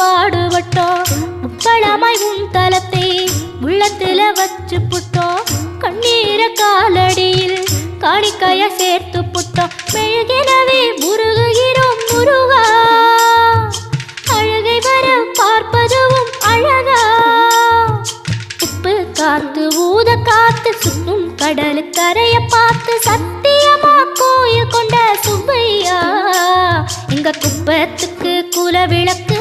பாடுபட்டோம். முப்பழமாய் உன் தலத்தை உள்ளத்துல வச்சு புட்டோம். கண்ணீர காலடியில் காணிக்கைய சேர்த்து புட்டோம். மெழுகினவே முருகுகிறோம் முருகா, அழுகை வர பார்ப்பதுவும் அழகா. உப்பு காத்து ஊத காத்து சுத்தும் கடலு கரைய பார்த்து சத்தியமா கோயில் கொண்ட சுப்பையா. எங்க குப்பத்துக்கு குல விளக்கு